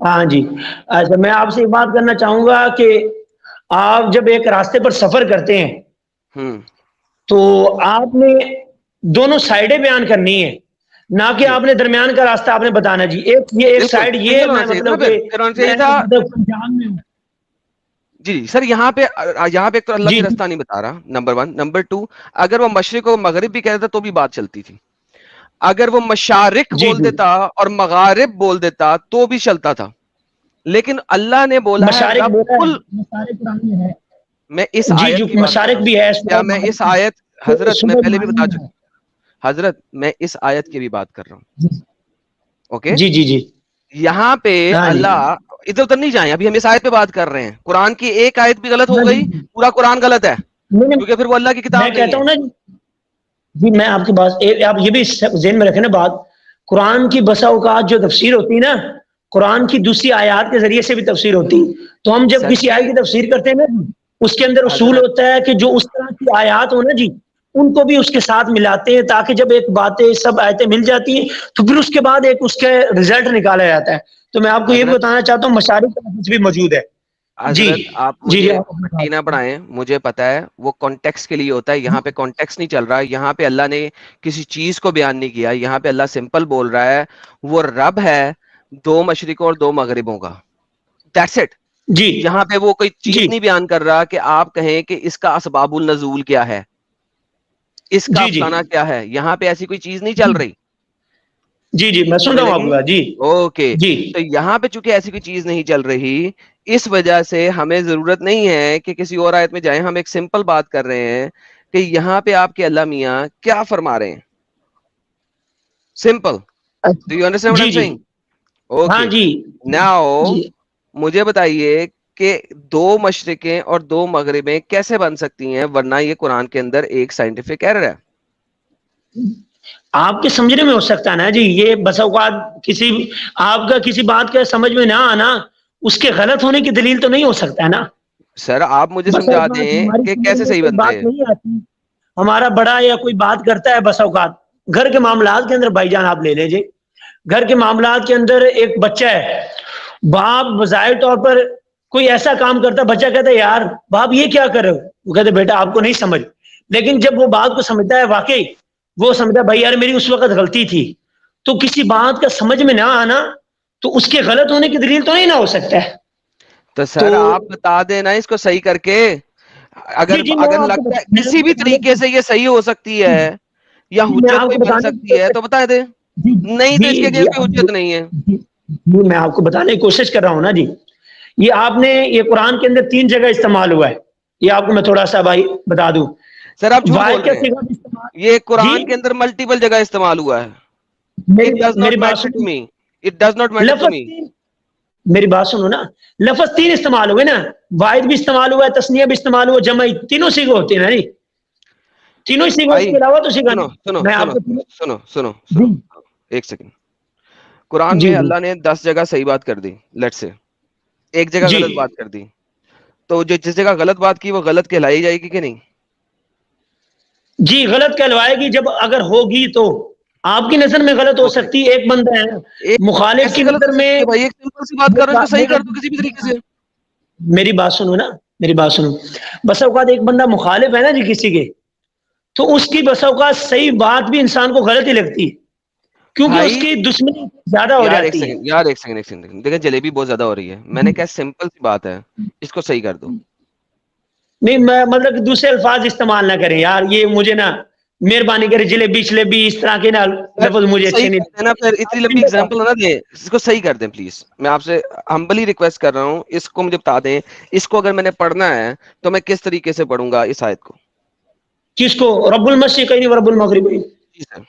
ہاں جی، اچھا میں آپ سے ایک بات کرنا چاہوں گا کہ آپ جب ایک راستے پر سفر کرتے ہیں ہوں تو آپ نے دونوں سائڈیں بیان کرنی ہے، نہ کہ جی آپ نے درمیان کا راستہ آپ نے بتانا جی، ایک بالکل سائڈ یہ سنگل ہونا میں چاہیے تھا نا، مطلب پھر کہ پھر ہونا چاہیے میں تھا. مطلب پنجاب میں ہوں. جی سر یہاں پہ ایک تو اللہ جی بھی جی رستہ نہیں بتا رہا، نمبر 1. نمبر 2، اگر وہ مشرق و مغرب بھی کہتا تو بھی بات چلتی تھی. اگر وہ مشارق جی بول جی دیتا اور مغارب بول دیتا تو بھی چلتا تھا، لیکن اللہ نے بولا ہے مشارق رب بولا ہے، کل. مشارق قرآن میں ہے. میں اس جی آیت جو کی بات کر رہا مشارق ہوں. بھی ہے کیا سورہ میں اس مائدہ آیت، حضرت میں سورہ پہلے بھی بتا مائدہ چکا، حضرت میں اس آیت کی بھی بات کر رہا ہوں. ہے. اوکے، جی جی جی یہاں پہ ہاں جی اللہ ادھر ادھر نہیں جائیں، ابھی ہم اس آیت پہ بات کر رہے ہیں. قرآن کی ایک آیت بھی غلط ہاں ہو جی گئی، پورا قرآن غلط ہے، کیونکہ پھر وہ اللہ کی میں کتاب نہیں کہتا ہے. ہوں نا جی، میں آپ کی بات آپ یہ بھی ذہن میں رکھیں نا بات، قرآن کی بسا اوقات جو تفسیر ہوتی ہے نا، قرآن کی دوسری آیات کے ذریعے سے بھی تفسیر ہوتی. تو ہم جب سر کسی جی آیت کی تفسیر کرتے ہیں نا، اس کے اندر اصول حضرت، ہوتا ہے کہ جو اس طرح کی آیات ہو نا جی، ان کو بھی اس کے ساتھ ملاتے ہیں، تاکہ جب ایک باتیں سب آیتیں مل جاتی ہیں تو پھر اس کے بعد ایک اس کے رزلٹ نکالا جاتا ہے. تو میں آپ کو یہ بھی حضرت بتانا چاہتا ہوں مشارق کا حدیث بھی موجود ہے. جی حضرت آپ جی جی مجھے آپ اپنی پٹی بات نہ پڑھائیں، مجھے پتا ہے وہ کانٹیکس کے لیے ہوتا ہے. یہاں پہ کانٹیکس نہیں چل رہا ہے، یہاں پہ اللہ نے کسی چیز کو بیان نہیں کیا. یہاں پہ اللہ سمپل بول رہا ہے وہ رب ہے 2 مشرقوں اور 2 مغربوں کا. That's it. جی یہاں پہ وہ کوئی چیز جی نہیں بیان کر رہا کہ آپ کہیں کہ اس کا اسباب النزول کیا ہے، اس کا جی جی افسانہ کیا ہے. یہاں پہ ایسی کوئی چیز نہیں چل رہی. جی جی میں سن سمجھ رہا ہوں آپ لگی؟ کی بات. جی اوکے. جی تو یہاں پہ چونکہ ایسی کوئی چیز نہیں چل رہی، اس وجہ سے ہمیں ضرورت نہیں ہے کہ کسی اور آیت میں جائیں. ہم ایک سمپل بات کر رہے ہیں کہ یہاں پہ آپ کے اللہ میاں کیا فرما رہے ہیں. Simple. Do you understand what I جی ایم جی سیئنگ؟ ہاں اوکے. جی ناؤ جی مجھے بتائیے کہ 2 مشرقیں اور 2 مغربیں کیسے بن سکتی ہیں، ورنہ یہ قرآن کے اندر ایک سائنٹیفک ایرر ہے. آپ کے سمجھنے میں ہو سکتا ہے نا جی، یہ بس اوقات کسی آپ کا کسی بات کا سمجھ میں نہ آنا اس کے غلط ہونے کی دلیل تو نہیں ہو سکتا ہے نا. سر آپ مجھے بس سمجھا اوقات دیں ہماری کہ سمجھ کیسے میں صحیح کوئی بنتے بات ہیں. نہیں آتی، ہمارا بڑا یا کوئی بات کرتا ہے بس اوقات گھر کے معاملات کے اندر. بھائی جان آپ لے لیجئے، گھر کے معاملات کے اندر ایک بچہ ہے، باپ بظاہر طور پر کوئی ایسا کام کرتا ہے، بچہ کہتا ہے یار باپ یہ کیا کر رہے ہو، وہ کہتے بیٹا آپ کو نہیں سمجھ. لیکن جب وہ بات کو سمجھتا ہے واقعی وہ سمجھتا بھائی یار میری اس وقت غلطی تھی. تو کسی بات کا سمجھ میں نہ آنا تو اس کے غلط ہونے کی دلیل تو نہیں نہ ہو سکتا ہے. تو سر آپ بتا دینا اس کو صحیح کر کے. جی جی میں اگر آپ کو لگتا ہے میں آپ کسی کو بھی بتانے طریقے سے یہ صحیح ہو سکتی ہے یا جی میں حجت آپ کوئی کو بن بتانے کی سکتی ہے کوشش تو بتا دیں. جی نہیں تو جی اس کے جی اگینسٹ کوئی حجت نہیں ہے. جی میں آپ کو بتانے کی کوشش کر رہا ہوں نا جی. یہ آپ نے یہ قرآن کے اندر 3 جگہ استعمال ہوا ہے، یہ آپ کو میں تھوڑا سا بھائی بتا دوں. سر آپ جھوٹ بول واحد کا رہے ہیں. صیغہ بھی استعمال. یہ جی قرآن کے اندر ملٹیپل جگہ استعمال ہوا ہے. It does میری not بات matter to سنو. me. It does not matter to لفظ me. 3 میری بات سنو نا، لفظ 3 استعمال ہوئے نا، واحد بھی استعمال ہوا ہے، تسنیہ بھی استعمال ہوا، جمع، تینوں صیغے ہوتے ہیں نا جی. تینوں صیغے، اس بھائی کے علاوہ تو صیغہ سنو نہیں. سنو میں آپ سنو کو سنو سنو جی سنو ایک سیکنڈ. قرآن جی میں جی اللہ نے 10 جگہ صحیح بات کر دی، لیٹ سے ایک جگہ جی غلط بات کر دی. تو جو جس جگہ غلط بات کی وہ غلط کہلائی جائے گی کہ نہیں؟ جی غلط کہلوائے گی جب اگر ہوگی تو. آپ کی نظر میں غلط ہو اوکے. سکتی ہے، ایک بندہ ہے مخالف کی کیسے غلط نظر ہو میں. سکتی ہے بھائی؟ ایک سمپل سی بات کر رہے ہو، اس کو صحیح کر دو کسی بھی طریقے سے. میری بات سنو نا، میری بات سنو. بس اوقات ایک بندہ مخالف ہے نا جی کسی کے، تو اس کی بس اوقات صحیح بات بھی انسان کو غلط ہی لگتی ہے، کیونکہ اس بھائی کی دشمنی زیادہ ہو یار ایک جاتی ہے. سیکنڈ، یار ایک سیکنڈ، ایک سیکنڈ دیکھیں جلیبی بہت زیادہ ہو رہی ہے. میں نے کہا سمپل سی بات ہے، اس کو صحیح کر دو. نہیں میں مطلب کہ دوسرے الفاظ استعمال نہ کریں یار، یہ مجھے نا مہربانی کرے جلیبی شلیبی اس طرح کے نا سر لفظ مجھے صحیح اچھے نہیں کر دینا پھر، اتنی لمبی لگتے. اگزامپل نہ دیں. اس کو صحیح کر دیں پلیز. میں آپ سے ہمبلی ریکویسٹ کر رہا ہوں، اس کو مجھے بتا دیں. اس کو اگر میں نے پڑھنا ہے تو میں کس طریقے سے پڑھوں گا اس آیت کو؟ کس کو؟ رب المشرقین و رب المغربین. جی سر.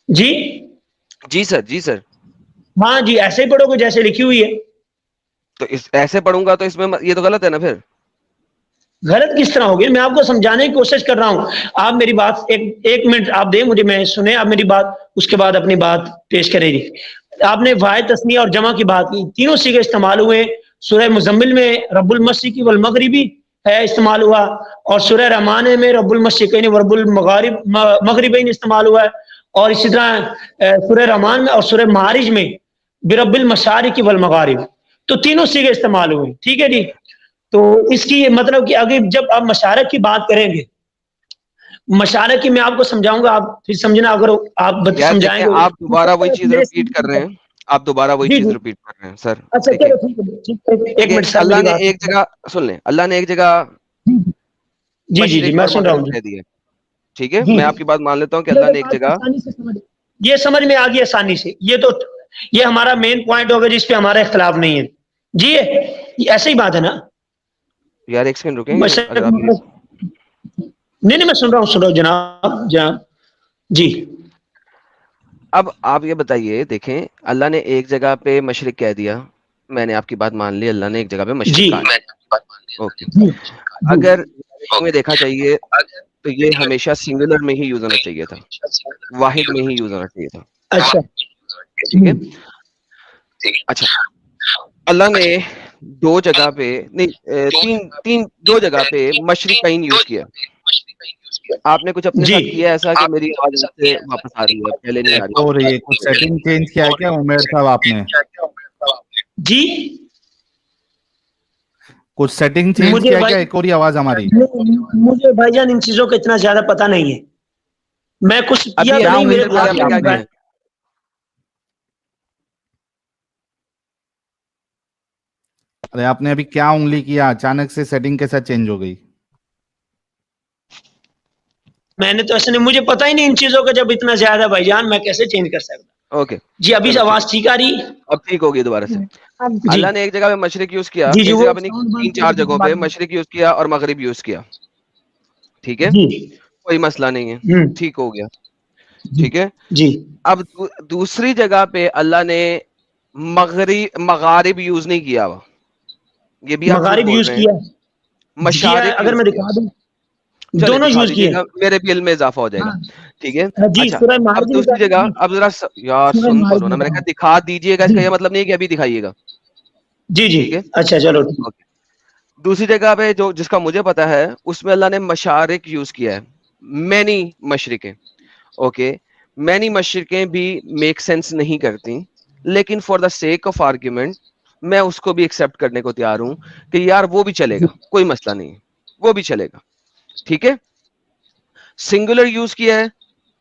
جی جی سر. جی سر. ہاں جی ایسے ہی پڑھو گے جیسے لکھی ہوئی ہے. تو ایسے پڑھوں گا تو اس میں یہ تو غلط ہے نا پھر. غلط کس طرح ہوگی؟ میں آپ کو سمجھانے کی کوشش کر رہا ہوں. آپ میری بات ایک منٹ آپ دیں مجھے، میں سنیں آپ میری بات، اس کے بعد اپنی بات پیش کرے گی. آپ نے واحد، تثنیہ اور جمع کی بات کی، تینوں صیغے استعمال ہوئے. سورہ مزمل میں رب المشرقی والمغربی ہے استعمال ہوا، اور سورہ رحمان میں رب المشرقین و رب المغربین استعمال ہوا ہے. اور اسی طرح سورہ رحمان میں اور سورہ معارج میں برب المشارق والمغارب, تو تینوں صیغے استعمال ہوئے, ٹھیک ہے جی. تو اس کی مطلب کہ اگر جب آپ مشارق کی بات کریں گے, مشارق کی میں آپ کو سمجھاؤں گا, آپ پھر سمجھنا, اگر آپ یار سمجھائیں دیکھیں گے. آپ دوبارہ وہی چیز ریپیٹ کر رہے ہیں, آپ دوبارہ وہی جی چیز جی, ریپیٹ کر رہے ہیں سر. اچھا دیکھیں چلو ٹھیک ہے, ایک دیکھیں منٹ سر اللہ میری نے بات. ایک جگہ سن لیں, اللہ نے ایک جگہ جی جی جی, مشرق میں اور سن رہا مغرب ہوں. کہہ دیا, ٹھیک ہے, جی میں آپ کی بات مان لیتا ہوں کہ اللہ نے ایک جگہ, یہ سمجھ میں آ گئی آسانی سے, یہ ہمارا مین پوائنٹ ہوگا جس پہ ہمارا اختلاف نہیں ہے جی. یہ ایسے ہی بات ہے نا. یار ایک سیکنڈ رکیں گے مشرق اگر آپ یہ, نہیں میں سن رہا ہوں جناب جی. اب آپ یہ بتائیے, دیکھیں اللہ نے ایک جگہ پہ مشرق کہہ دیا, میں نے آپ کی بات مان لی, اللہ نے ایک جگہ پہ مشرق جی کہا ہے, اوکے. جی اگر میں دیکھا چاہیے تو یہ ہمیشہ سنگولر میں ہی یوز ہونا چاہیے تھا, واحد میں ہی یوز ہونا چاہیے تھا, اچھا ٹھیک ہے. اچھا اللہ نے دو جگہ پہ نہیں دو جگہ پہ مشرق کا ہی یوز کیا. آپ نے کچھ اپنے جی ساتھ کیا ایسا کہ میری آواز سے واپس آ رہی ہے, پہلے نہیں آ رہی ہو رہی ہے, کچھ سیٹنگ چینج کیا ہے کیا عمیر صاحب آپ نے؟ جی کچھ سیٹنگ چینج مجھے کیا ہے بھائی, کیا؟ ایک اور آواز ہماری مجھے بھائی جان ان چیزوں کا اتنا زیادہ پتہ نہیں ہے, میں کچھ کیا ابھی تو کیا نہیں, میرے انگلی آپ نے کیا کیا؟ ارے آپ نے ابھی کیا انگلی کیا, اچانک سے سیٹنگ کے ساتھ چینج ہو گئی؟ میں نے تو ایسے نہیں, مجھے پتہ ہی نہیں ان چیزوں کا جب اتنا زیادہ بھائی جان, میں کیسے چینج کر سکتا. اوکے جی ابھی سے چلو ٹھیک, آواز ٹھیک آ رہی. اب ٹھیک ہوگی دوبارہ سے. جی اللہ نے ایک جگہ پہ مشرق یوز کیا, جی جی, ایک وہ جگہ پہ نہیں 3-4 جگہوں پہ مشرق یوز کیا اور مغرب یوز کیا, ٹھیک ہے, جی کوئی مسئلہ نہیں ہے, ٹھیک ہو گیا, جی ٹھیک ہے. جی اب دوسری جگہ پہ اللہ نے مغارب یوز نہیں کیا, یہ بھی آپ جھوٹ مغارب بول یوز رہے ہیں, کیا ہے, مشارق اگر یوز میں کیا. دکھا دوں, چلے دونوں دکھا یوز دیجیے کیے. گا, میرے بھی علم میں اضافہ ہو جائے گا, ٹھیک ہے. جی اچھا سورہ اب معارج میں دوسری جگہ, اب ذرا یار سورہ سن تو معارج لو نا, میں میں نے بتاؤں. کہا دکھا دیجیے گا, اس جی کا یہ مطلب نہیں کہ ابھی دکھائیے گا, جی جی ٹھیک ہے. اچھا چلو ٹھیک. اوکے, دوسری جگہ پہ جو جس کا مجھے پتا ہے اس میں اللہ نے مشارق یوز کیا ہے, مینی مشرقیں, اوکے. مینی مشرقیں بھی میک سینس نہیں کرتی, لیکن for the sake of argument میں اس کو بھی ایکسپٹ کرنے کو تیار ہوں کہ یار وہ بھی چلے گا, کوئی مسئلہ نہیں ہے, وہ بھی چلے گا, ٹھیک ہے. سنگولر یوز کیا ہے,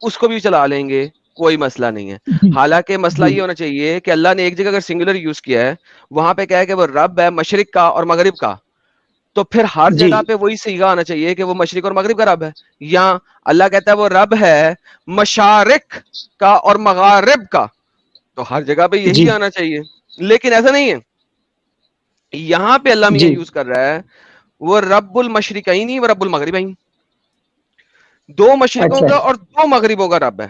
اس کو بھی چلا لیں گے, کوئی مسئلہ نہیں ہے. حالانکہ مسئلہ جی یہ ہونا چاہیے کہ اللہ نے ایک جگہ اگر سنگولر یوز کیا ہے, وہاں پہ کیا ہے کہ وہ رب ہے مشرق کا اور مغرب کا, تو پھر ہر جی جگہ پہ وہی صیغہ آنا چاہیے کہ وہ مشرق اور مغرب کا رب ہے. یا اللہ کہتا ہے وہ رب ہے مشارق کا اور مغارب کا, تو ہر جگہ پہ جی یہی آنا چاہیے, لیکن ایسا نہیں ہے. یہاں پہ اللہ میاں جی یوز کر رہا ہے وہ رب المشرقین نہیں, وہ رب المغربین, دو مشرقوں اچھا کا اور دو مغربوں کا رب ہے.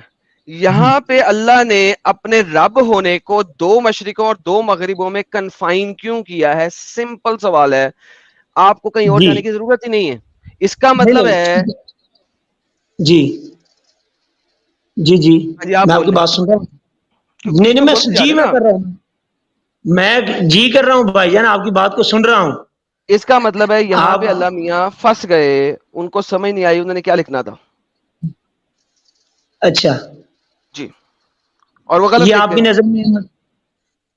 یہاں پہ اللہ نے اپنے رب ہونے کو دو مشرقوں اور دو مغربوں میں کنفائن کیوں کیا ہے؟ سمپل سوال ہے, آپ کو کہیں اور جی جانے کی ضرورت ہی نہیں ہے. اس کا نہیں مطلب ہے, نہیں جی جی جی جی آپ میں آپ بول کی لیں, بات سن رہا ہوں. نہیں کچھ نہیں تو میں بولتے جا جی رہے میں نا آپ. کر رہا ہوں, میں جی کر رہا ہوں بھائی جان, آپ کی بات کو سن رہا ہوں. اس کا مطلب ہے یہاں آپ پہ اللہ میاں پھنس گئے, ان کو سمجھ نہیں آئی انہوں نے کیا لکھنا تھا. اچھا, جی, اور وہ غلط یہ لکھ آپ گئے. کی نظر میں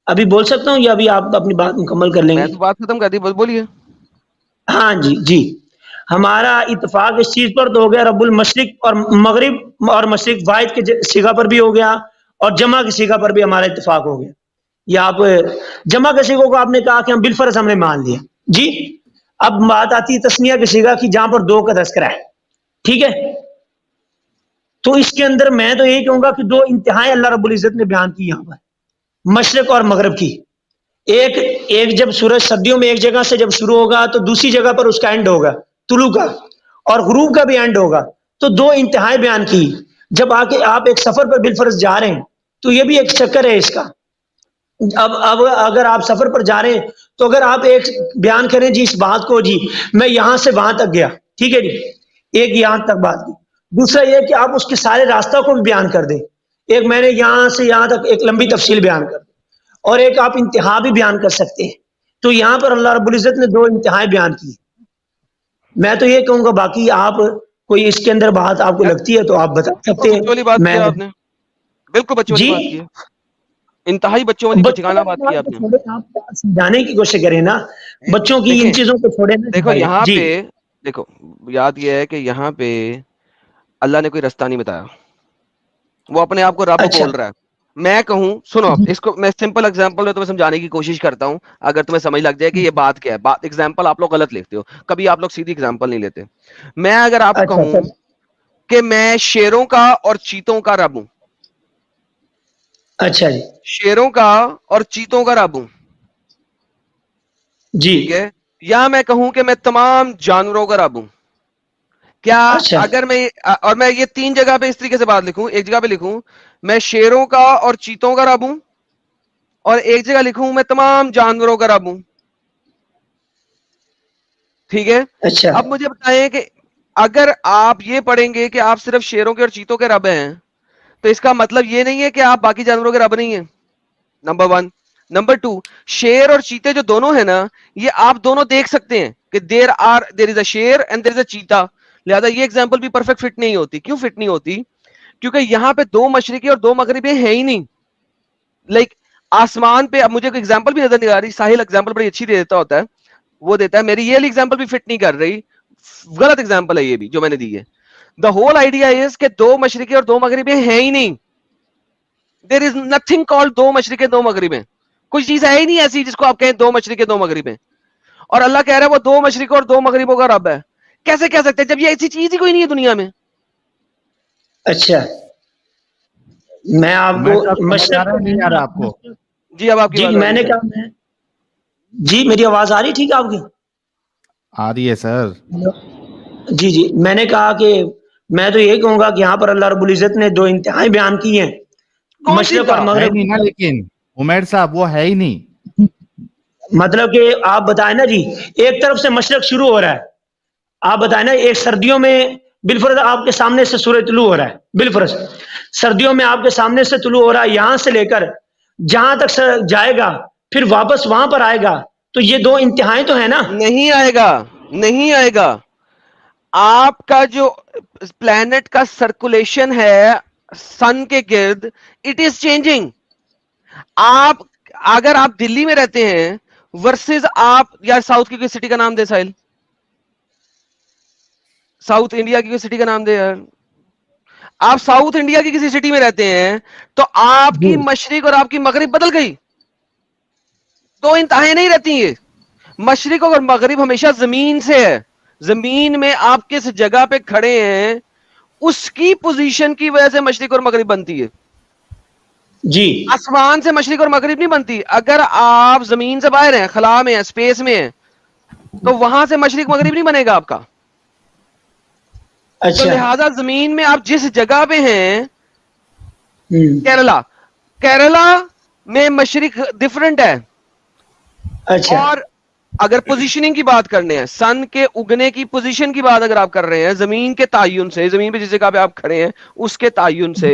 ابھی بول سکتا ہوں یا ابھی آپ اپنی بات مکمل کر لیں میں گے؟ تو بات ختم کر دی, بس بولیے. ہاں جی جی, ہمارا اتفاق اس چیز پر تو ہو گیا, رب المشرق اور مغرب اور مشرق واحد کے صیغہ پر بھی ہو گیا, اور جمع کی صیغہ پر بھی ہمارا اتفاق ہو گیا. یا آپ جمع کے صیغوں کو آپ نے کہا کہ ہم بالفرض ہم نے مان لیا جی. اب بات آتی ہے تسنیہ کے صیغہ کی, جہاں پر دو کا تذکرہ ہے, ٹھیک ہے. تو اس کے اندر میں تو یہی کہوں گا کہ دو انتہائیں اللہ رب العزت نے بیان کی یہاں پر, مشرق اور مغرب کی. ایک جب سورج سردیوں میں ایک جگہ سے جب شروع ہوگا تو دوسری جگہ پر اس کا اینڈ ہوگا طلوع کا, اور غروب کا بھی اینڈ ہوگا. تو دو انتہائیں بیان کی. جب آ کے آپ ایک سفر پر بالفرض جا رہے ہیں تو یہ بھی ایک چکر ہے اس کا. اب اگر آپ سفر پر جا رہے ہیں تو اگر آپ ایک بیان کریں جی اس بات کو, جی میں یہاں سے وہاں تک گیا, ٹھیک ہے جی, ایک یہاں تک بات کی. دوسرا یہ کہ آپ اس کے سارے راستہ کو بھی بیان کر دیں, ایک میں نے یہاں سے یہاں تک ایک لمبی تفصیل بیان کر دی, اور ایک آپ انتہا بھی بیان کر سکتے ہیں. تو یہاں پر اللہ رب العزت نے دو انتہائیں بیان کی. میں تو یہ کہوں گا, باقی آپ کوئی اس کے اندر بات آپ کو یار لگتی ہے تو آپ بتا بالکل سکتے ہیں. بچوں والی بات میں کی آپ نے, بالکل بچوں والی جی بات کی ہے. انتہائی بچوں والی بچوں ٹھکانہ کو بات کی آپ نے. چھوڑے، آپ سمجھانے کی کوشش کریں نا بچوں کی، ان دیکھیں چیزوں کو چھوڑے نا دیکھو بھائی. یہاں جی پہ دیکھو یاد یہ ہے کہ یہاں پہ اللہ نے کوئی رستہ نہیں بتایا, وہ اپنے آپ کو رب اچھا بول رہا ہے. میں کہوں سنو, اب اس کو میں سمپل ایگزامپل میں تمہیں سمجھانے کی کوشش کرتا ہوں, اگر تمہیں سمجھ لگ جائے کہ یہ بات کیا ہے. بات ایگزامپل آپ لوگ غلط لیتے ہو, کبھی آپ لوگ سیدھی ایگزامپل نہیں لیتے. میں اگر آپ کو اچھا کہوں کہ میں شیروں کا اور چیتوں کا رب ہوں, اچھا جی شیروں کا اور چیتوں کا رب ہوں, جی ٹھیک ہے, یا میں کہوں کہ میں تمام جانوروں کا رب ہوں, کیا اچھا اگر میں اور میں یہ 3 جگہ پہ اس طریقے سے بات لکھوں, ایک جگہ پہ لکھوں میں شیروں کا اور چیتوں کا رب ہوں, اور ایک جگہ لکھوں میں تمام جانوروں کا رب ہوں, ٹھیک ہے. اچھا اب مجھے بتائیں کہ اگر آپ یہ پڑھیں گے کہ آپ صرف شیروں کے اور چیتوں کے رب ہیں, تو اس کا مطلب یہ نہیں ہے کہ آپ باقی جانوروں کے رب نہیں ہیں, نمبر 1. نمبر 2, شیر اور چیتے جو دونوں ہیں نا, یہ آپ دونوں دیکھ سکتے ہیں کہ دیر از اے شیر اینڈ دیر از اے چیتا. لہذا یہ ایگزامپل بھی پرفیکٹ فٹ نہیں ہوتی. کیوں فٹ نہیں ہوتی؟ کیونکہ یہاں پہ 2 مشرقی اور 2 مغربی ہیں ہی نہیں. لائک آسمان پہ, اب مجھے کوئی ایگزامپل بھی نظر نہیں آ رہی, ساحل ایگزامپل بڑی اچھی دے دیتا ہوتا ہے, وہ دیتا ہے, میری یہ ایگزامپل بھی فٹ نہیں کر رہی, غلط ایگزامپل ہے یہ بھی جو میں نے دی ہے. دا ہول آئیڈیا از کہ 2 مشرقی اور 2 مغربی ہیں ہی نہیں. دیر از نتھنگ کالڈ 2 مشرقی 2 مغربی. کوئی چیز ہے ہی نہیں ایسی جس کو آپ کہیں 2 مشرقی 2 مغربی. اور اللہ کہہ رہا ہے وہ 2 مشرقوں اور 2 مغربوں کا رب ہے. کیسے کہہ سکتے ہیں جب یہ ایسی چیز ہی کوئی نہیں ہے دنیا میں؟ اچھا میں آپ میں کو سمجھ آ مشرق رہا ہے نہیں آ رہا آپ کو؟ جی اب آپ کی جی بات آ میں رہی نے ہے. کہا جی میری آواز آ رہی ٹھیک ہے آپ کی؟ آ رہی ہے سر. جی جی میں نے کہا کہ میں تو یہ کہوں گا کہ یہاں پر اللہ رب العزت نے 2 انتہائی بیان کی ہیں, کون سی مشرق اور انتہا؟ ہے مغرب. نہیں نا, لیکن عمیر صاحب وہ ہے ہی نہیں. مطلب کہ آپ بتائیں نا جی, ایک طرف سے مشرق شروع ہو رہا ہے, آپ بتائیں نا, ایک سردیوں میں بالفرض آپ کے سامنے سے سورج طلوع ہو رہا ہے, بالفرض سردیوں میں آپ کے سامنے سے طلوع ہو رہا ہے, یہاں سے لے کر جہاں تک جائے گا پھر واپس وہاں پر آئے گا, تو یہ 2 انتہائیں تو ہیں نا. نہیں آئے گا, نہیں آئے گا. آپ کا جو پلانٹ کا سرکولیشن ہے سن کے گرد, اٹ از چینجنگ. آپ اگر آپ دلی میں رہتے ہیں ورسز آپ, یا ساؤتھ کی کوئی سٹی کا نام دے ساحل, ساؤتھ انڈیا کی کوئی سٹی کا نام دے یار. آپ ساؤتھ انڈیا کی کسی سٹی میں رہتے ہیں تو آپ جی کی مشرق اور آپ کی مغرب بدل گئی. 2 انتہائیں نہیں رہتی یہ. مشرق اور مغرب ہمیشہ زمین سے ہے. زمین میں آپ کس جگہ پہ کھڑے ہیں اس کی پوزیشن کی وجہ سے مشرق اور مغرب بنتی ہے. جی آسمان سے مشرق اور مغرب نہیں بنتی. اگر آپ زمین سے باہر ہیں, خلا میں ہیں, اسپیس میں ہیں, تو وہاں سے مشرق مغرب نہیں بنے گا آپ کا. تو اچھا لہذا زمین میں آپ جس جگہ پہ ہیں, ہوں کیرلا, کیرلا میں مشرق ڈفرنٹ ہے. اچھا اور اگر پوزیشننگ کی بات کرنے ہیں, سن کے اگنے کی پوزیشن کی بات اگر آپ کر رہے ہیں, زمین کے تعین سے, زمین پہ جس جگہ پہ آپ کھڑے ہیں اس کے تعین سے,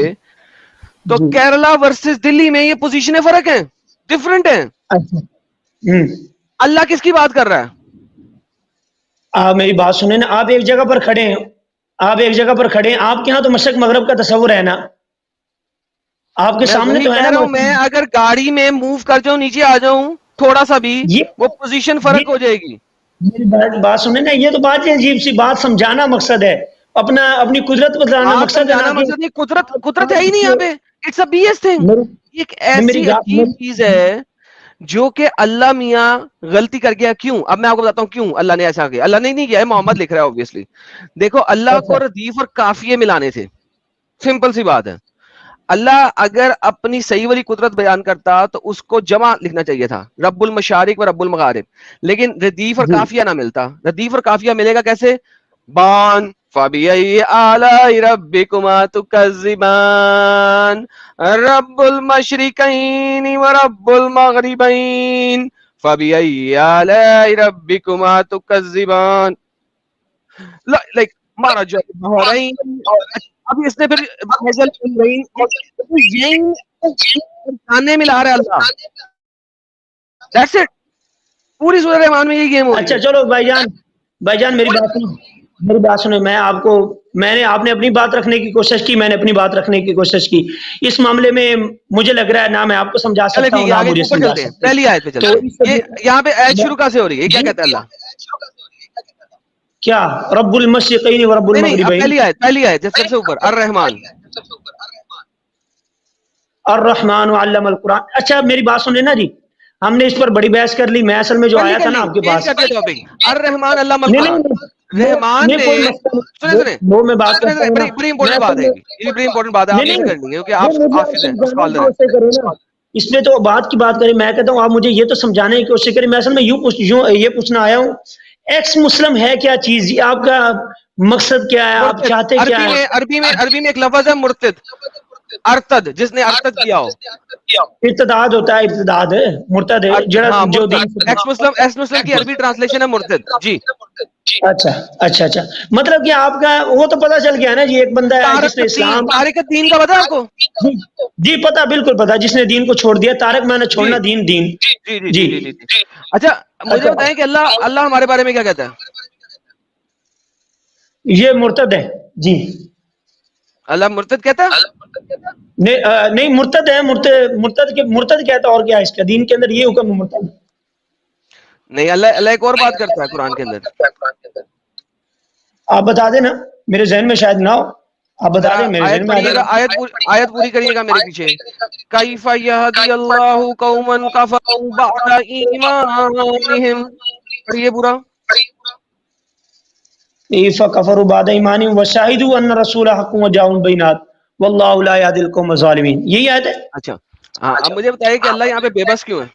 تو جی کیرلا ورسز دلی میں یہ پوزیشنیں فرق ہیں, ڈفرنٹ ہیں. اچھا ہوں اللہ کس کی بات کر رہا ہے؟ آپ میری بات سنیں نا, آپ ایک جگہ پر کھڑے ہیں, آپ ایک جگہ پر کھڑے ہیں, آپ کے ہاں تو مشرق مغرب کا تصور ہے نا, آپ کے میں سامنے وہی تو ہے کہہ نا رہا ہوں, میں اگر گاڑی میں موو کر جاؤں, نیچے آ جاؤں تھوڑا سا بھی, وہ پوزیشن فرق ہو جائے گی. میری بات سنیں نا, یہ تو بات ہے عجیب سی بات, سمجھانا مقصد ہے, اپنی قدرت بتلانا بات مقصد ہے نا سمجھانا کہ مقصد نہیں, قدرت ہے ہی نہیں یہاں پہ. It's a B S thing. ایک ایسی عجیب چیز ہے جو کہ اللہ میاں غلطی کر گیا. کیوں؟ اب میں آپ کو بتاتا ہوں کیوں اللہ نے ایسا کیا. اللہ نے نہیں کیا ہے, محمد لکھ رہا ہے obviously. دیکھو اللہ کو ردیف اور کافیے ملانے تھے, سمپل سی بات ہے. اللہ اگر اپنی صحیح والی قدرت بیان کرتا تو اس کو جمع لکھنا چاہیے تھا, رب المشارق و رب المغارب, لیکن ردیف اور کافیہ نہ ملتا. ردیف اور کافیہ ملے گا کیسے؟ بان فَبِأَيِّ آلَاءِ رَبِّكُمَا تُكَذِّبَانِ رب المشرقین ورب المغربین فَبِأَيِّ آلَاءِ رَبِّكُمَا تُكَذِّبَانِ. لائک مارا جو بحرین, ابھی اس نے پھر غزل گانے ملا رہا ہے اللہ. That's it. پوری سورہ رحمان میں یہ گیم ہو رہی اچھا ہے. چلو بھائی جان میری بات سنو, میں آپ کو میں نے آپ نے اپنی بات رکھنے کی کوشش کی, میں نے اپنی بات رکھنے کی کوشش کی. اس معاملے میں مجھے لگ رہا ہے نہ میں آپ کو سمجھا چلے سکتا ہوں ٹھیک ہے, نہ آگے مجھے اوپر سمجھا چلتے ہیں, سکتے. پہلی آیت پہ چلتے ہیں. یہ یہاں پہ آیت شروع کہاں سے ہو رہی ہے, کیا کہتا ہے اللہ؟ کیا رب المشرقین و رب نہیں نہیں, اب المغربین. پہلی آیت سب سے اوپر, الرحمن. الرحمن علم القرآن. اچھا میری بات سنیں نا جی, ہم نے اس پر بڑی بحث کر لی. میں اصل میں جو کر آیا تھا نا لی آپ کے چینج پاس, کر دیا ٹاپک. الرحمن علم نہیں القرآن. رحمان نے, کوئی مسئلہ سنیں سنیں وہ میں بات کرتا ہوں نا. بڑی میں امپورٹنٹ بات اصل ہے, میں یہ بڑی امپورٹنٹ بات ہے, آپ نہیں نے نہیں کرنی ہے کیونکہ وہ آپ مجھے آپ حافظ ہیں, سمجھانے اسکالر کی ہیں. کوشش کریں نا, اس میں تو بات کی بات کریں. میں کہتا ہوں آپ مجھے یہ تو سمجھانے کی کوشش کریں. میں اصل میں یہ پوچھنا آیا ہوں, ایکس مسلم ہے کیا چیز, آپ کا مقصد کیا ہے, آپ مرتد, چاہتے کیا ہیں؟ عربی میں ایک لفظ ہے مرتد, ارتد, جس نے ارتد کیا ہو. ارتداد ہوتا ہے, ارتداد ہے, مرتد ہے ہاں جو مرتد, دین سے. ایکس مسلم کی عربی ٹرانسلیشن ہے مرتد. جی اچھا اچھا اچھا, مطلب کہ آپ کا وہ تو پتا چل گیا نا جی, ایک بندہ ہے جس نے اسلام. طارق الدین کا پتا ہے آپ کو؟ جی پتا, بالکل پتا, جس نے دین کو چھوڑ دیا. طارق میں نے جی چھوڑنا دین. جی جی جی جی جی. اچھا مجھے بتائیں کہ اللہ ہمارے بارے میں کیا کہتا ہے؟ یہ مرتد ہے جی. اللہ مرتد کہتا ہے؟ نہیں مرتد ہے, مرتد کہتا, اور کیا اس کا دین کے اندر یہ حکم ہے مرتد. نہیں, اللہ ایک اور بات کرتا ہے قرآن کے اندر. آپ بتا دیں نا, میرے ذہن میں شاید نہ ہو, آپ بتا ذرا دیں, میرے آیت ذہن میں آ پڑھیے گا, جائے. آیت پوری کریے گا میرے پیچھے. کیف یہدی اللہ قوما کفروا بعد ایمانہم, پڑھیے پورا. فَكَفَرُوا بَعْدَ إِيمَانِهِمْ وَشَهِدُوا أَنَّ الرَّسُولَ حَقٌّ وَجَاءَهُمُ الْبَيِّنَاتُ وَاللَّهُ لَا يَهْدِي الْقَوْمَ الظَّالِمِينَ. یہی آیت ہے. اچھا ہاں, اب مجھے بتائیے کہ اللہ یہاں پہ بے بس کیوں ہے؟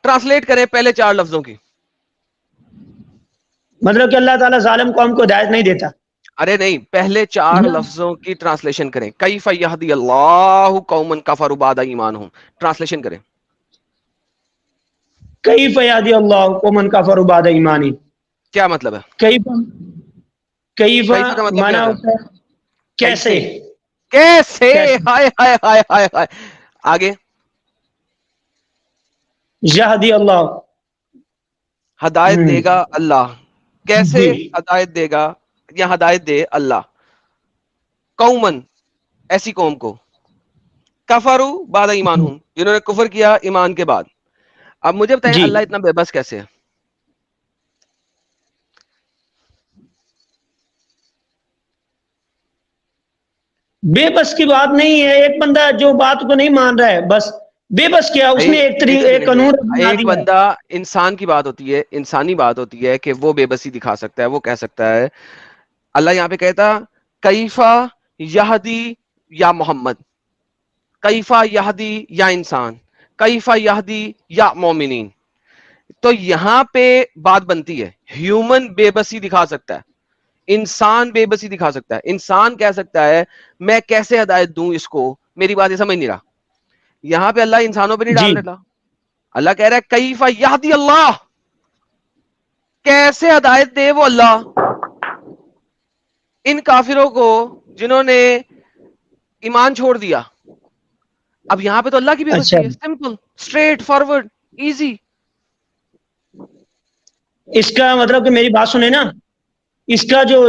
ٹرانسلیٹ کریں پہلے 4 لفظوں کی. مطلب کہ اللہ تعالیٰ ظالم قوم کو ہدایت نہیں دیتا. ارے نہیں, پہلے 4 لفظوں کی ٹرانسلیشن کریں. کیف یہدی اللہ قوما کفروا بعد ایمانہم, ٹرانسلیشن کریں. کیف یہدی اللہ قوما کفروا بعد ایمانہم, کیا مطلب ہے؟ کیف کا مطلب کیا مانا ہوتا ہوتا ہے کیسے. کیسے, ہائے ہائے ہائے ہائے ہائے. آگے یہدی اللہ, ہدایت دے گا اللہ. کیسے جی ہدایت دے گا یا ہدایت دے اللہ؟ قومن, ایسی قوم کو, کفروا بعد ایمانہم, جنہوں نے کفر کیا ایمان کے بعد. اب مجھے بتائیں جی اللہ اتنا بے بس کیسے ہے؟ بے بس کی بات نہیں ہے, ایک بندہ جو بات کو نہیں مان رہا ہے, بس بے بس کیا, اس نے ایک قانون بنا ایک دیا ہے. بندہ, انسان کی بات ہوتی ہے, انسانی بات ہوتی ہے کہ وہ بے بسی دکھا سکتا ہے, وہ کہہ سکتا ہے. اللہ یہاں پہ کہتا کیفا یہدی یا محمد, کیفا یہدی یا انسان, کیفا یہدی یا مومنین. تو یہاں پہ بات بنتی ہے, ہیومن بے بسی دکھا سکتا ہے, انسان بے بسی دکھا سکتا ہے. انسان کہہ سکتا ہے میں کیسے ہدایت دوں اس کو, میری بات یہ سمجھ نہیں رہا. یہاں پہ اللہ انسانوں پہ نہیں جی ڈال رہا. اللہ کہہ رہا ہے کیف یہدی اللہ, کیسے ہدایت دے وہ اللہ ان کافروں کو جنہوں نے ایمان چھوڑ دیا. اب یہاں پہ تو اللہ کی بے اچھا, بسی ہے, سمپل, اسٹریٹ فارورڈ, ایزی. اس کا مطلب کہ میری بات سنیں نا, اس کا جو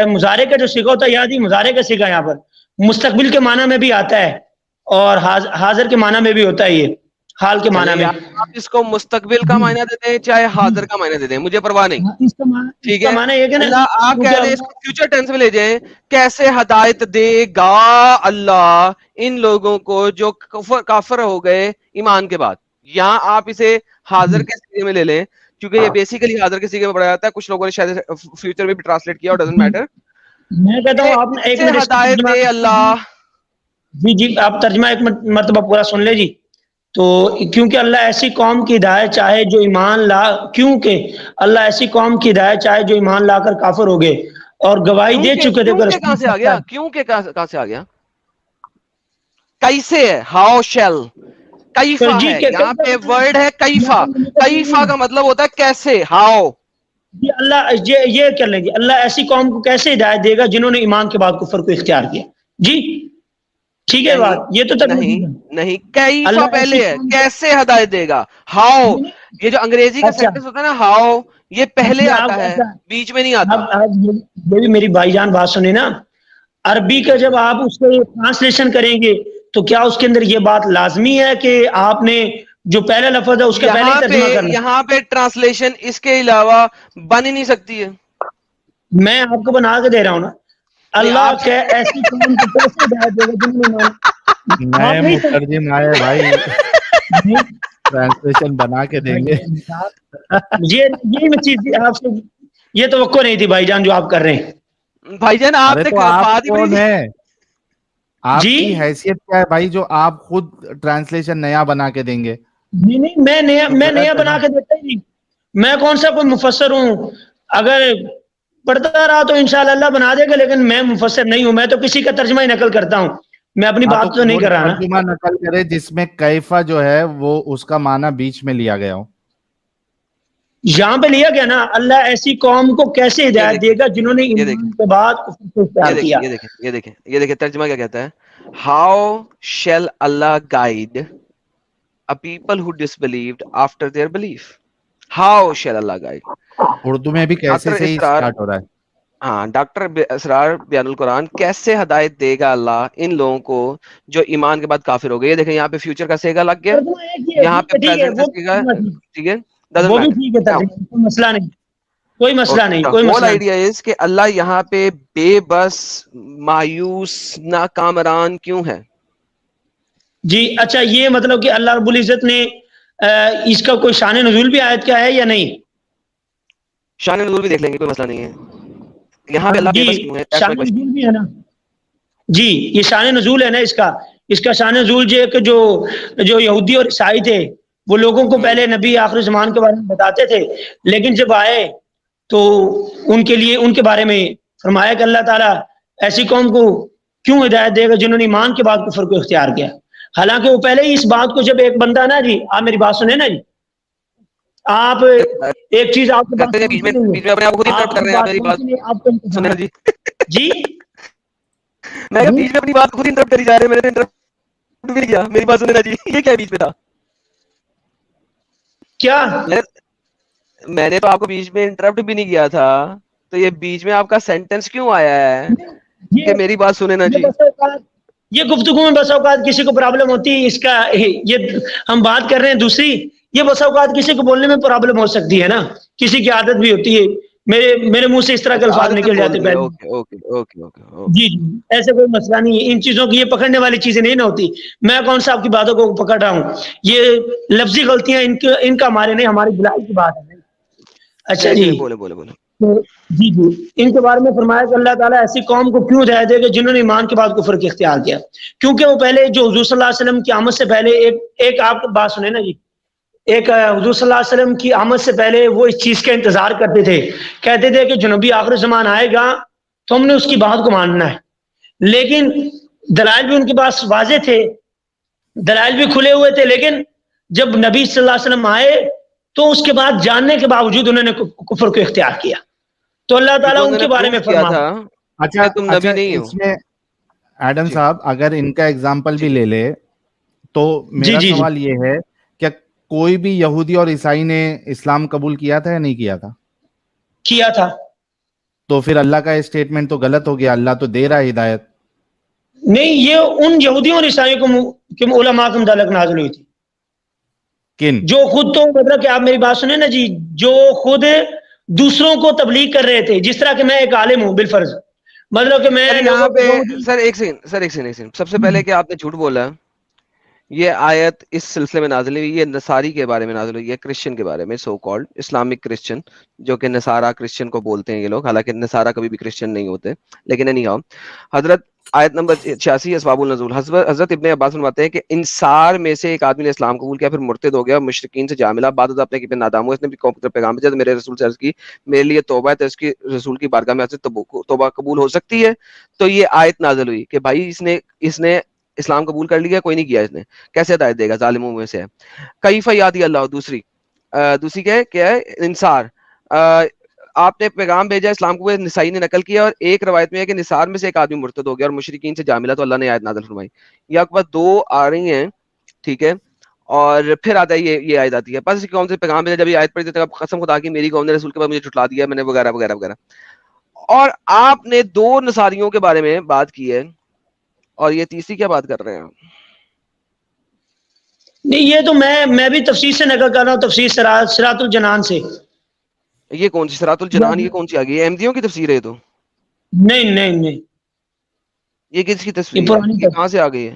مضارع کا جو صیغہ ہوتا ہے, یاد ہی مضارع کا صیغہ یہاں پر مستقبل کے معنی میں بھی آتا ہے اور حاضر کے معنی میں بھی ہوتا ہے, یہ حال کے چلے معنی میں. یار, آپ اس کو مستقبل کا معنی دے دیں چاہے حاضر کا معنی دے دیں, مجھے پرواہ نہیں. اس کا معنی, ٹھیک ہے, معنی یہ کہ نا, اللہ آپ کیونکہ کہہ دیں اس کو فیوچر ٹینس میں لے جائیں, کیسے ہدایت دے گا اللہ ان لوگوں کو جو کافر ہو گئے ایمان کے بعد. یہاں آپ اسے حاضر کے سیغے میں لے لیں, کیونکہ یہ بیسیکلی حاضر کے سیغے میں پڑھا جاتا ہے. کچھ لوگوں نے شاید فیوچر میں بھی ٹرانسلیٹ کیا, ڈزنٹ میٹر. میں کہتا ہوں آپ ایک کیسے منٹ اس کا ہدایت ترجمہ, دے اللہ. جی آپ ترجمہ ایک مرتبہ پورا سن لے جی. تو کیونکہ اللہ ایسی قوم کی ہدایت چاہے جو ایمان لا, کیونکہ اللہ ایسی قوم کی ہدایت چاہے جو ایمان لا کر کافر ہو گئے اور گواہی دے چکے تھے کہ کہاں سے آ گیا, کہاں سے آ گیا, کیسے ہے, ہاؤ شیل, کیفا ترجیح ہے, کے یہاں پہ ورڈ ہے کیفا. کیفا کا مطلب ہوتا ہے کیسے, ہاؤ. جی اللہ یہ کر لیں گے, اللہ ایسی قوم کو کیسے ہدایت دے گا جنہوں نے ایمان کے بعد کفر کو اختیار کیا. جی ٹھیک ہے بات, یہ تو نہیں نہیں, کیفا اللہ پہلے ہے, ایسی کیسے ہدایت دے گا, ہاؤ. یہ جو انگریزی کا اچھا سینٹینس ہوتا ہے نا ہاؤ, یہ پہلے آپ آتا ہے, ایسا بیچ میں نہیں آتا. اب یہ بھی میری بھائی جان بات سنیں نا, عربی کا جب آپ اس کو ٹرانسلیشن کریں گے تو کیا اس کے اندر یہ بات لازمی ہے کہ آپ نے جو پہلا لفظ ہے اس کا پہلے ہی ترجمہ کرنا ہے؟ یہاں پہ ٹرانسلیشن اس کے علاوہ بن ہی نہیں سکتی ہے. میں آپ کو بنا کے دے رہا ہوں نا, نہیں اللہ آپ کے ایسی قوم کو کیسے ہدایت دے گا جنہوں نے مانا. نئے آپ نہیں مترجم آئے بھائی, ٹرانسلیشن بنا کے دیں گے. یہ میں چیز آپ سے یہ توقع نہیں تھی بھائی جان جو آپ کر رہے ہیں. بھائی جان آپ ارے نے تو آپ بات ہی کون بڑی, ہے, آپ جی کی حیثیت کیا ہے بھائی جو آپ خود ٹرانسلیشن نیا بنا کے دیں گے؟ نہیں, میں نیا غلط ہے بنا نا. کے دیتا ہی نہیں. میں کون سا کوئی مفسر ہوں, اگر پڑھتا رہا تو انشاءاللہ اللہ بنا دے گا, لیکن میں مفسر نہیں ہوں, میں تو کسی کا ترجمہ ہی نقل کرتا ہوں, میں اپنی ہاں بات تو نہیں وہ کر رہا نا. ترجمہ نقل کرے جس میں کیفا جو ہے وہ اس کا معنی بیچ میں لیا گیا ہو. یہاں پہ لیا گیا نا, اللہ ایسی قوم کو کیسے ہدایت دے گا جنہوں نے یہ ایمان کے بعد کفر کو یہ اختیار کیا. دیکھیں, یہ دیکھیں ترجمہ کیا کہتا ہے, how shell Allah guide a people who disbelieved after their belief. How shall Allah guide? Urdu میں بھی کیسے ڈاکٹر سے ہی اسرار, اسٹارٹ ہو رہا ہے. ہاں ڈاکٹر اسرار بیان القرآن, کیسے ہدایت دے گا اللہ ان لوگوں کو جو ایمان کے بعد کافر ہو گئے. یہ دیکھیں یہاں پہ فیوچر کا سیگا لگ گیا, ترجمہ ایک ہی ہے, یہاں پہ ٹھیک ہے پریزنٹ کا وہ سیگا, ٹھیک ہے, ڈزنٹ وہ بھی میٹر. ٹھیک ہے, ترجمہ کوئی مسئلہ نہیں, کوئی مسئلہ نہیں, The کوئی whole مسئلہ نہیں. idea is کہ اللہ یہاں پہ بے بس, مایوس, ناکامران کیوں ہے. جی اچھا, یہ مطلب کہ اللہ رب العزت نے اس کا کوئی شان نزول بھی آیت کا ہے یا نہیں؟ شان نزول بھی دیکھ لیں گے, کوئی مسئلہ نہیں ہے. یہاں پہ اللہ بے جی بس کیوں ہے, that's شان my question. نزول بھی ہے نا. جی یہ شان نزول ہے نا, اس کا شان نزول جو یہودی اور عیسائی تھے وہ لوگوں کو پہلے نبی آخر زمان کے بارے میں بتاتے تھے, لیکن جب آئے تو ان کے لیے ان کے بارے میں فرمایا کہ اللہ تعالیٰ ایسی قوم کو کیوں ہدایت دے گا جنہوں نے ایمان کے بعد کفر کو اختیار کیا. حالانکہ وہ پہلے ہی اس بات کو, جب ایک بندہ نا جی, آپ میری بات سنیں نا جی, آپ ایک چیز آپ کے کرتے پاس ہیں بیچ میں اپنے آپ کو خود آپ انٹرپٹ کر کی رہے ہیں, آپ بات میری بات پہنچی نہیں, آپ کو سنیں نا جی. جی میں کہا بیچ میں اپنی بات خود انٹرپٹ کری جا رہے ہیں, میں نے انٹرپٹ بھی نہیں کیا, میری بات سنیں نا جی. یہ کیا بیچ میں تھا, کیا میں نے تو آپ کو بیچ میں انٹرپٹ بھی نہیں کیا تھا, تو یہ بیچ میں آپ کا سینٹینس کیوں آیا ہے کہ یہ میری بات سنیں نا یہ جی. بس اوقات یہ گفتگو میں بس اوقات کسی کو پرابلم ہوتی ہے, اس کا یہ ہم بات کر رہے ہیں دوسری, یہ بس اوقات کسی کو بولنے میں پرابلم ہو سکتی ہے نا, کسی کی عادت بھی ہوتی ہے, میرے منہ سے اس طرح کے الفاظ عادت سے نکل بول جاتے دیا, پہلے. Okay okay okay okay. جی جی ایسے کوئی مسئلہ نہیں ہے, ان چیزوں کی یہ پکڑنے والی چیزیں نہیں نہ ہوتی. میں کون سا آپ کی باتوں کو پکڑ رہا ہوں, یہ لفظی غلطیاں ان کا ہمارے نہیں, ہماری بلائی کی بات ہے. اچھا جی, چلے بولے بولے بولے. جی جی ان کے بارے میں فرمایا کہ اللہ تعالیٰ ایسی قوم کو کیوں ہدایت دے گا جنہوں نے ایمان کے بعد کفر کے اختیار کیا, کیونکہ وہ پہلے جو حضور صلی اللہ علیہ وسلم کی آمد سے پہلے ایک آپ بات سنیں نا جی, ایک حضور صلی اللہ علیہ وسلم کی آمد سے پہلے وہ اس چیز کا انتظار کرتے تھے, کہتے تھے کہ جنوبی آخر زمان آئے گا تو ہم نے اس کی بات کو ماننا ہے, لیکن دلائل بھی ان کے پاس واضح تھے, دلائل بھی کھلے ہوئے تھے, لیکن جب نبی صلی اللہ علیہ وسلم آئے تو اس کے بعد جاننے کے باوجود انہوں نے کفر کو اختیار کیا, تو اللہ تعالیٰ کیونکہ ان انہوں نے کے بارے میں پروف کیا فرما. تھا کہ تم اچھا نبی نہیں ہو. اس میں ایڈم جی صاحب اگر ان کا ایگزامپل بھی جی لے لے تو جی میرا جی جی سوال یہ ہے کہ کوئی بھی یہودی اور عیسائی نے اسلام قبول کیا تھا یا نہیں کیا تھا؟ کیا تھا. تو پھر اللہ کا اسٹیٹمنٹ تو غلط ہو گیا, اللہ تو دے رہا ہے ہدایت. نہیں, یہ ان یہودیوں اور عیسائیوں کو علماء کے متعلق نازل ہوئی تھی, کن جو خود تو مطلب کہ آپ میری بات سنیں نا جی, جو خود دوسروں کو تبلیغ کر رہے تھے, جس طرح کہ میں ایک عالم ہوں بالفرض, مطلب کہ میں سر یہاں لوگوں کو پہ کہوں جی, سر ایک سیکنڈ, سب سے پہلے کہ آپ نے جھوٹ بولا. یہ آیت اس سلسلے میں نازل ہوئی, یہ نصاری کے بارے میں نازل ہوئی ہے, کرسچن کے بارے میں, سو کالڈ اسلامک کرسچن, جو کہ نصارہ کرسچن کو بولتے ہیں یہ لوگ, حالانکہ نصارہ کبھی بھی کرسچن نہیں ہوتے, لیکن نہیں آؤ. حضرت آیت نمبر 86 اسباب النزول, حضرت ابن عباس فرماتے ہیں کہ انصار میں سے ایک آدمی نے اسلام قبول کیا, پھر مرتد ہو گیا, مشرکین سے جا ملا, بعد اپنے کی پہ نادام ہوا, اس نے بھی قوم کی طرف پیغام بھیجا, میرے رسول سے عرض کی میرے لیے توبہ ہے, تو اس کی رسول کی بارگاہ میں سے توبہ قبول ہو سکتی ہے. تو یہ آیت نازل ہوئی کہ بھائی اس نے اسلام قبول کر لیا, کوئی نہیں کیا اس نے, کیسے ہدایت دے گا, ظالموں میں سے ہے. کیف یادی اللہ, دوسری کیا ہے انصار, آپ نے پیغام بھیجا اسلام کو, نسائی نے نقل کیا, اور ایک روایت میں ہے کہ نثار میں سے ایک آدمی مرتد ہو گیا اور مشرکین سے جا ملا تو اللہ نے آیت نازل فرمائی. یہ آپ کے پاس دو آ رہی ہیں, ٹھیک ہے, اور پھر آتا ہے یہ آیت آتی ہے, پس کون سے پیغام بھیجا, جب یہ آیت پڑھی تو قسم خدا کی میری قوم نے رسول کے بعد مجھے جھٹلا دیا, میں نے وغیرہ وغیرہ وغیرہ. اور آپ نے دو نصاریوں کے بارے میں بات کی ہے, اور یہ تیسری کیا بات کر رہے ہیں؟ نہیں, یہ تو میں بھی تفسیر سے نقل کر رہا ہوں, تفسیر صراط الجنان سے. یہ کون سی صراط الجنان, یہ کون سی آ گئی؟ احمدیوں کی تفسیر ہے تو نہیں نہیں نہیں, یہ کس کی یہ تفسیر ہے, پرانی یہ کہاں سے آ گئی ہے؟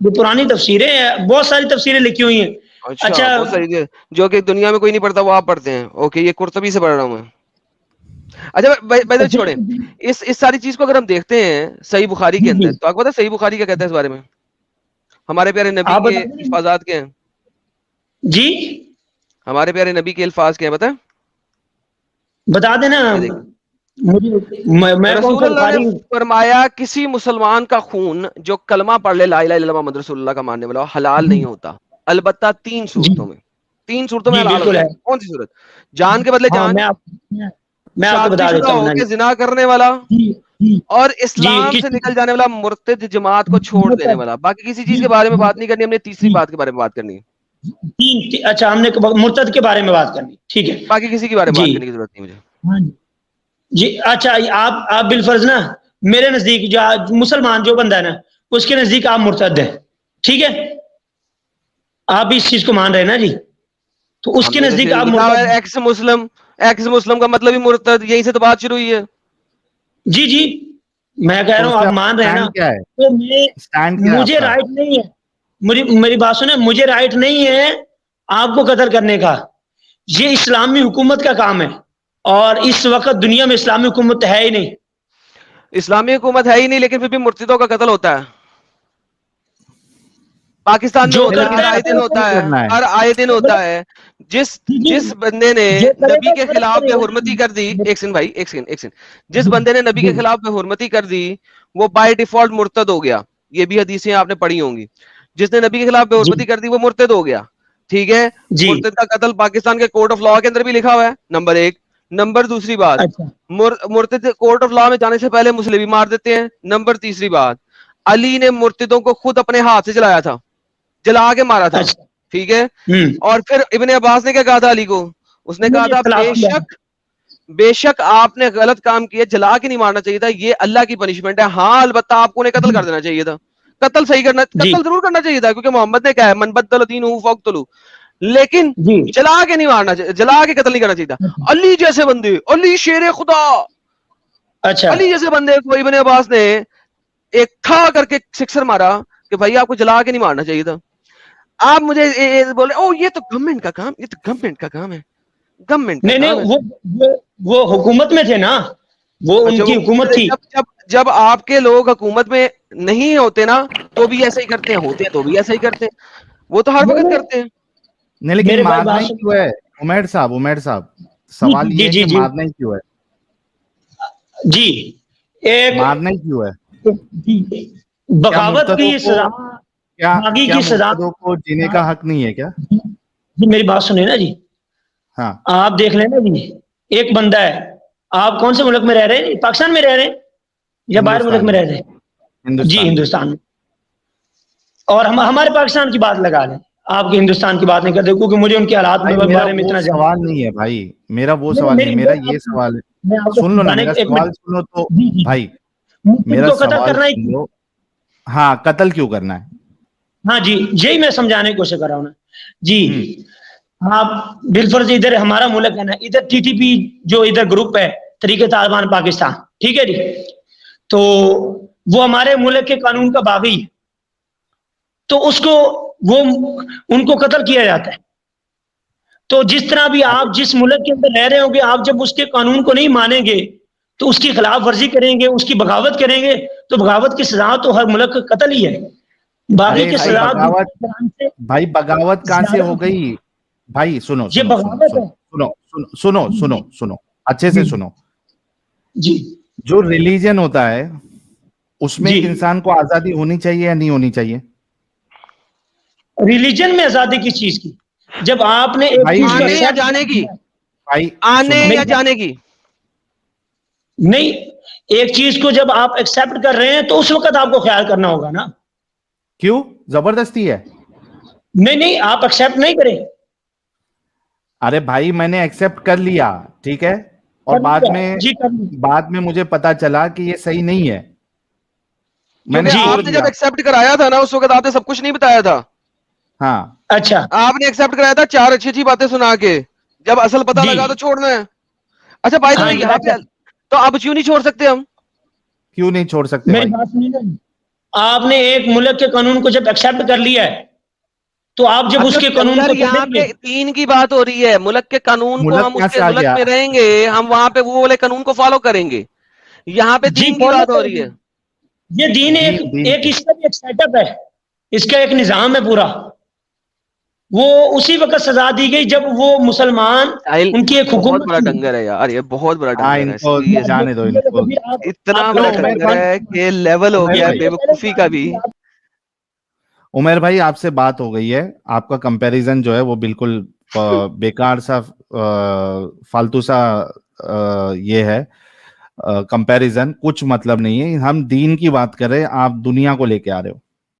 یہ پرانی تفسیریں ہیں, بہت ساری تفسیریں لکھی ہوئی ہیں. اچھا بہت ساری, جو کہ دنیا میں کوئی نہیں پڑھتا وہ آپ پڑھتے ہیں. اوکے, یہ قرطبی سے پڑھ رہا ہوں میں. اچھا بھائی چھوڑیں اس ساری چیز کو, اگر ہم دیکھتے ہیں صحیح بخاری کے اندر, تو آپ کو پتا صحیح بخاری کیا کہتا ہے اس بارے میں؟ ہمارے پیارے نبی آپ کے بتا دیں الفاظات کیا ہیں؟ جی, ہمارے پیارے نبی کے الفاظ کیا ہیں پتہ ہے؟ بتا دینا میں کون رسول سا اللہ نے بخاری ہوں. فرمایا کسی مسلمان کا خون جو کلمہ پڑھ لے لا الہ الا اللہ محمد رسول اللہ کا ماننے والا حلال نہیں ہوتا, البتہ تین صورتوں میں, تین صورتوں میں جی حلال بالکل ہوتا ہے. ہے. کون سی صورت؟ جان کے بدلے ہاں, جان, میں آپ کو شادی بتا شدہ دیتا ہوں ہو نا کے جی. زنا کرنے والا, اور جی اسلام سے نکل جانے والا مرتد جماعت کو چھوڑ دینے والا. باقی کسی چیز کے بارے میں بات نہیں کرنی, ہم نے تیسری بات کے بارے میں بات کرنی ہے. اچھا, ہم نے مرتد کے بارے میں بات کرنی, ٹھیک ہے. باقی کسی کے بارے میں جی بات کرنے کی ضرورت نہیں مجھے. ہاں جی, اچھا, آپ بالفرض نا میرے نزدیک جو مسلمان جو بندہ ہے نا, اس کے نزدیک آپ مرتد ہیں, ٹھیک ہے, آپ اس چیز کو مان رہے ہیں نا جی, تو اس ہم کے نے نزدیک تو آپ لکھا ہوا مرتد ہے ایکس مسلم, ایکس مسلم کا مطلب ہی مرتد, یہیں سے تو بات شروع ہوئی ہے. جی جی, میں کہہ رہا تو ہوں اس آپ کا مان رہے ہیں نا, اسٹینڈ کیا ہے, تو اسٹینڈ کیا ہے آپ مجھے کا؟ رائٹ نہیں ہے, میری بات سنیں, مجھے رائٹ نہیں ہے آپ کو قتل کرنے کا. یہ اسلامی حکومت کا کام ہے, اور اس وقت دنیا میں اسلامی حکومت ہے ہی نہیں. اسلامی حکومت ہے ہی نہیں, لیکن پھر بھی مرتدوں کا قتل ہوتا ہے. پاکستان میں جو ہوتا ہے, لیکن کرتا ہر آئے دن قتل ہوتا کیوں ہے, کرنا ہے؟ ہر آئے دن ہوتا ہے. جس بندے نے جو کرے نبی گا کے غلط خلاف کرے بے گا. حرمتی کر دی, ایک سیکنڈ بھائی, ایک سیکنڈ, جس بندے نے نبی کے خلاف بے حرمتی کر دی وہ بائی ڈیفالٹ مرتد ہو گیا. یہ بھی حدیثیں آپ نے پڑھی ہوں گی. جس نے نبی کے خلاف بے جی حرمتی کر دی وہ مرتد ہو گیا, ٹھیک ہے. جی, مرتد کا قتل پاکستان کے کورٹ آف لاء کے اندر بھی لکھا ہوا ہے, نمبر ایک. نمبر دوسری بات, اچھا مرتد کورٹ آف لاء میں جانے سے پہلے مسلم بھی مار دیتے ہیں. نمبر تیسری بات, علی نے مرتدوں کو خود اپنے ہاتھ سے جلایا تھا, جلا کے مارا تھا, اچھا, ٹھیک ہے. ہوں, اور پھر ابن عباس نے کیا کہا تھا علی کو, اس نے کہا مجھے تھا اختلاف کیا ہے. بے شک آپ نے غلط کام کیا, جلا کے نہیں مارنا چاہیے تھا, یہ اللہ کی پنشمنٹ ہے. ہاں البتہ آپ کو انہیں قتل کر دینا چاہیے تھا, قتل صحیح کرنا, جی قتل ضرور کرنا چاہیے تھا, کیونکہ محمد نے کہا ہے من بدل دینہ فاقتلوہ, لیکن جی, جلا کے نہیں مارنا چاہیے, جلا کے قتل نہیں کرنا چاہیے تھا. علی جیسے بندے, علی شیر خدا, اچھا, علی جیسے بندے کو ابن عباس نے ایک تھا کر کے سکسر مارا کہ بھائی آپ کو جلا کے نہیں مارنا چاہیے تھا. آپ مجھے بولے او یہ تو گورنمنٹ کا کام, یہ تو گورنمنٹ کا کام ہے, گورنمنٹ کا نہیں کام ہے. نہیں, وہ حکومت میں تھے نا, وہ ان اچھا کی حکومت تھی. جب آپ کے لوگ حکومت میں نہیں ہوتے نا تو بھی ایسا ہی کرتے ہیں, ہوتے ہیں تو بھی ایسا ہی کرتے ہیں, وہ تو ہر وقت کرتے ہیں. نہیں لیکن میرے بھائی مارنا بات ہی سن, کیوں ہے عمیر صاحب, جی سوال یہ جی ہے جی کہ جی مارنا ہی کیوں ہے, جی, ایک مارنا ہی کیوں ہے؟ کیا بغاوت مرتدوں کی کو سزا, باغی کیا کی سزا. مرتدوں کو جینے کا حق نہیں ہے کیا؟ جی میری بات سنیں نا جی, ہاں آپ دیکھ لیں نا جی, ایک بندہ ہے, آپ کون سے ملک میں رہ رہے ہیں, پاکستان میں رہ رہے ہیں یا باہر ملک میں رہ رہے ہیں؟ جی ہندوستان میں. اور ہمارے پاکستان کی بات لگا لیں, آپ کے ہندوستان کی بات نہیں کرتے, کیونکہ مجھے ان کے حالات بھائی کے میرا بارے میں وہ اتنا سوال نہیں ہے بھائی, میرا وہ سوال نہیں ہے, میرا یہ سوال ہے, میں آپ کو سن لو نا سمجھانے میرا ایک سوال منٹ, سنو تو جی جی, بھائی, مسلم میرا کو قتل سوال کرنا سن ہی, لو. ہاں قتل کیوں کرنا ہے؟ ہاں جی, یہی میں سمجھانے کی کوشش کر رہا ہوں نا جی. ہوں آپ بالفرض ادھر ہمارا ملک ہے نا, ادھر ٹی ٹی پی جو ادھر گروپ ہے, طریقہ طالبان پاکستان, ٹھیک ہے جی, تو وہ ہمارے ملک کے قانون کا باغی ہے, تو اس کو وہ ان کو قتل کیا جاتا ہے. تو جس طرح بھی آپ جس ملک کے اندر رہ رہے ہوں گے, آپ جب اس کے قانون کو نہیں مانیں گے تو اس کی خلاف ورزی کریں گے, اس کی بغاوت کریں گے, تو بغاوت کی سزا تو ہر ملک کا قتل ہی ہے. باغی ارے کی بھائی سزا بغاوت, سے بھائی بغاوت کہاں سے زیادہ ہو گئی بھائی؟ سنو یہ سنو سنو بغاوت سنو ہے. سنو سنو سنو سنو اچھے سے سنو. جی جو ریلیجن ہوتا ہے اس میں جی, ایک انسان کو آزادی ہونی چاہیے یا نہیں ہونی چاہیے؟ ریلیجن میں آزادی کس چیز کی؟ جب آپ نے ایک بھائی چیز کو آنے یا ایکسپٹ جانے کی, بھائی آنے سنو, یا جانے کی, نہیں، ایک چیز کو جب آپ ایکسپٹ کر رہے ہیں تو اس وقت آپ کو خیال کرنا ہوگا نا. کیوں زبردستی ہے؟ نہیں آپ ایکسپٹ نہیں کریں. ارے بھائی میں نے ایکسپٹ کر لیا ٹھیک ہے، اور بعد میں مجھے پتا چلا کہ یہ صحیح نہیں ہے، میں نے کیونکہ چھوڑ آپ نے دیا. جب ایکسپٹ کرایا تھا نا اس وقت آپ نے سب کچھ نہیں بتایا تھا. ہاں اچھا آپ نے ایکسپٹ کرایا تھا 4 اچھی باتیں سنا کے، جب اصل پتہ جی لگا تو چھوڑنا ہے. اچھا بھائی تو ہاں جی. یہاں پہ تو اب کیوں نہیں چھوڑ سکتے ہم؟ کیوں نہیں چھوڑ سکتے میری بھائی؟ بات سنیے نا، آپ نے ایک ملک کے قانون کو جب ایکسپٹ کر لیا ہے تو آپ جب اس اچھا کے قانون کنگر کو یہاں توڑیں گے. پہ دین کی بات ہو رہی ہے، ملک کے قانون کو ملک ہم کہاں اس سے کے آ ملک گیا؟ میں رہیں گے، ہم وہاں پہ وہ والے قانون کو فالو کریں گے. یہاں پہ جی دین کی فالو بات ہو کریں رہی گے. ہے. یہ دین ایک اس کا بھی ایک سیٹ اپ ہے، اس کا ایک نظام ہے پورا. وہ اسی وقت سزا دی گئی جب وہ مسلمان ان کی ایک بہت حکومت بڑا تھی. ڈنگر ہے یار، یہ بہت بڑا ہاں ڈنگر ان ہے کو جانے دو، ان کو. اتنا چلو بڑا عمیر ڈنگر بھائی، ہے کہ لیول ہو عمیر گیا ہے بھائی، بے وقوفی کا بھی. عمیر بھائی آپ سے بات ہو گئی ہے، آپ کا کمپیریزن جو ہے وہ بالکل بیکار سا فالتو سا یہ ہے کمپیریزن، کچھ مطلب نہیں ہے. ہم دین کی بات کر رہے ہیں، آپ دنیا کو لے کے آ رہے ہو.